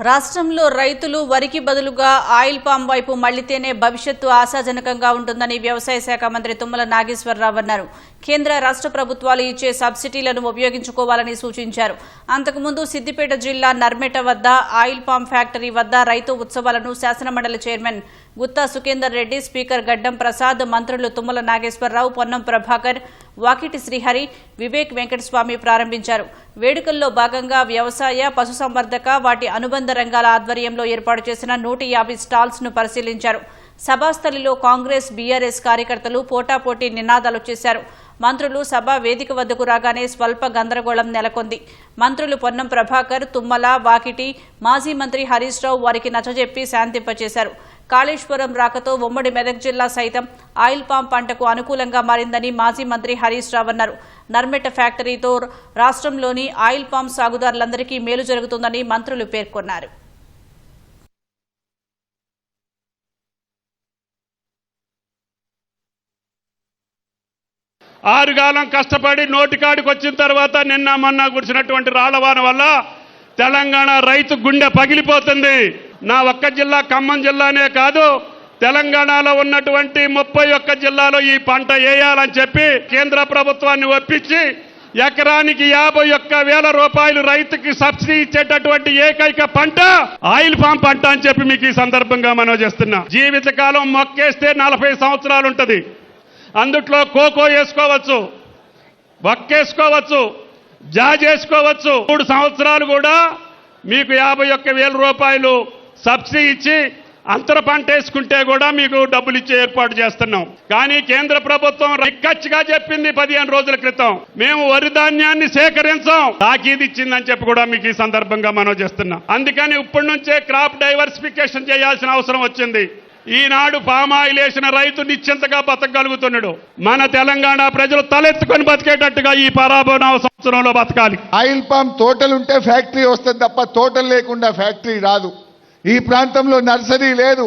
రాష్ట్రంలో రైతులు వరికి బదులుగా ఆయిల్ పామ్ వైపు మళ్లితేనే భవిష్యత్తు ఆశాజనకంగా ఉంటుందని వ్యవసాయ శాఖ మంత్రి తుమ్మల నాగేశ్వరరావు అన్నారు. కేంద్ర రాష్ట్ర ప్రభుత్వాలు ఇచ్చే సబ్సిడీలను ఉపయోగించుకోవాలని సూచించారు. అంతకుముందు సిద్దిపేట జిల్లా నర్మెట వద్ద ఆయిల్ పామ్ ఫ్యాక్టరీ వద్ద రైతు ఉత్సవాలను శాసనమండలి చైర్మన్ గుత్తా సుఖేందర్ రెడ్డి, స్పీకర్ గడ్డం ప్రసాద్, మంత్రులు తుమ్మల నాగేశ్వరరావు, పొన్నం ప్రభాకర్, వాకిటి శ్రీహరి, వివేక్ వెంకటస్వామి ప్రారంభించారు. వేడుకల్లో భాగంగా వ్యవసాయ, పశుసంవర్ధక, వాటి అనుబంధ రంగాల ఆధ్వర్యంలో ఏర్పాటు చేసిన 150 స్టాల్స్ ను పరిశీలించారు. సభాస్థలిలో కాంగ్రెస్, బీఆర్ఎస్ కార్యకర్తలు పోటాపోటీ నినాదాలు చేశారు. మంత్రులు సభా వేదిక వద్దకు రాగానే స్వల్ప గందరగోళం నెలకొంది. మంత్రులు పొన్నం ప్రభాకర్, తుమ్మల, వాకిటి, మాజీ మంత్రి హరీష్ రావు వారికి నచ్చజెప్పి శాంతింపచేశారు. కాళేశ్వరం రాకతో ఉమ్మడి మెదక్ జిల్లా సైతం ఆయిల్ పామ్ పంటకు అనుకూలంగా మారిందని మాజీ మంత్రి హరీష్ రావు అన్నారు. నర్మెట ఫ్యాక్టరీతో రాష్ట్రంలోని ఆయిల్ పామ్ సాగుదారులందరికీ మేలు జరుగుతుందని మంత్రులు పేర్కొన్నారు. ఆరుగాలం కష్టపడి నోటికాడికి వచ్చిన తర్వాత నిన్న మొన్న కురిసినటువంటి రాళ్లవాన వల్ల తెలంగాణ రైతు గుండె పగిలిపోతుంది. నా ఒక్క జిల్లా ఖమ్మం జిల్లానే కాదు, తెలంగాణలో ఉన్నటువంటి 31 జిల్లాలో ఈ పంట వేయాలని చెప్పి కేంద్ర ప్రభుత్వాన్ని ఒప్పించి ఎకరానికి 51,000 రూపాయలు రైతుకి సబ్సిడీ ఇచ్చేటటువంటి ఏకైక పంట ఆయిల్ పామ్ పంట అని చెప్పి మీకు ఈ సందర్భంగా మనం చేస్తున్నాం. జీవితకాలం మొక్కేస్తే 40 సంవత్సరాలు ఉంటుంది. అందుట్లో కోకో వేసుకోవచ్చు, వక్కేసుకోవచ్చు, జాజ్ వేసుకోవచ్చు. 3 సంవత్సరాలు కూడా మీకు 51,000 రూపాయలు సబ్సిడీ ఇచ్చి అంతర పంట వేసుకుంటే కూడా మీకు డబ్బులు ఇచ్చే ఏర్పాటు చేస్తున్నాం. కానీ కేంద్ర ప్రభుత్వం రిక్కచ్చిగా చెప్పింది 15 రోజుల క్రితం, మేము వరి ధాన్యాన్ని సేకరించాం, తాకీదు ఇచ్చిందని చెప్పి కూడా మీకు ఈ సందర్భంగా మనం చేస్తున్నాం. అందుకని ఇప్పటి నుంచే క్రాప్ డైవర్సిఫికేషన్ చేయాల్సిన అవసరం వచ్చింది. ఈనాడు పామాయిల్ వేసిన రైతు నిశ్చింతగా బతకగలుగుతున్నాడు. మన తెలంగాణ ప్రజలు తలెత్తుకొని బతికేటట్టుగా ఈ పరాభవ సంవత్సరంలో బతకాలి. ఆయిల్ పామ్ తోటలుంటే ఫ్యాక్టరీ వస్తుంది తప్ప తోటలు లేకుండా ఫ్యాక్టరీ రాదు. ఈ ప్రాంతంలో నర్సరీ లేదు.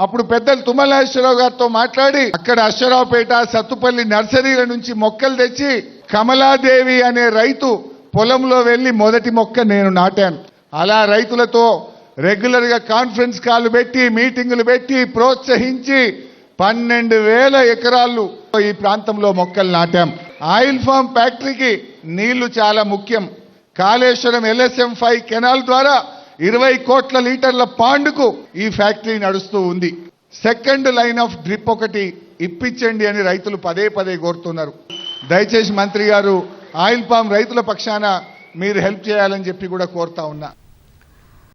అప్పుడు పెద్దలు తుమ్మల నాగేశ్వరరావు గారితో మాట్లాడి అక్కడ అశ్వరావుపేట, సత్తుపల్లి నర్సరీల నుంచి మొక్కలు తెచ్చి కమలాదేవి అనే రైతు పొలంలో వెళ్లి మొదటి మొక్క నేను నాటాను. అలా రైతులతో రెగ్యులర్ గా కాన్ఫరెన్స్ కాల్ పెట్టి, మీటింగులు పెట్టి, ప్రోత్సహించి 12,000 ఎకరాలు ఈ ప్రాంతంలో మొక్కలు నాటాం. ఆయిల్ ఫామ్ ఫ్యాక్టరీకి నీళ్లు చాలా ముఖ్యం. కాళేశ్వరం LSM-5 కెనాల్ ద్వారా 20 కోట్ల లీటర్ల పాండుకు ఈ ఫ్యాక్టరీ నడుస్తూ ఉంది. సెకండ్ లైన్ ఆఫ్ డ్రిప్ ఒకటి ఇప్పించండి అని రైతులు పదే కోరుతున్నారు. దయచేసి మంత్రి గారు ఆయిల్ పామ్ రైతుల పక్షాన మీరు హెల్ప్ చేయాలని చెప్పి కూడా కోరుతా ఉన్నా.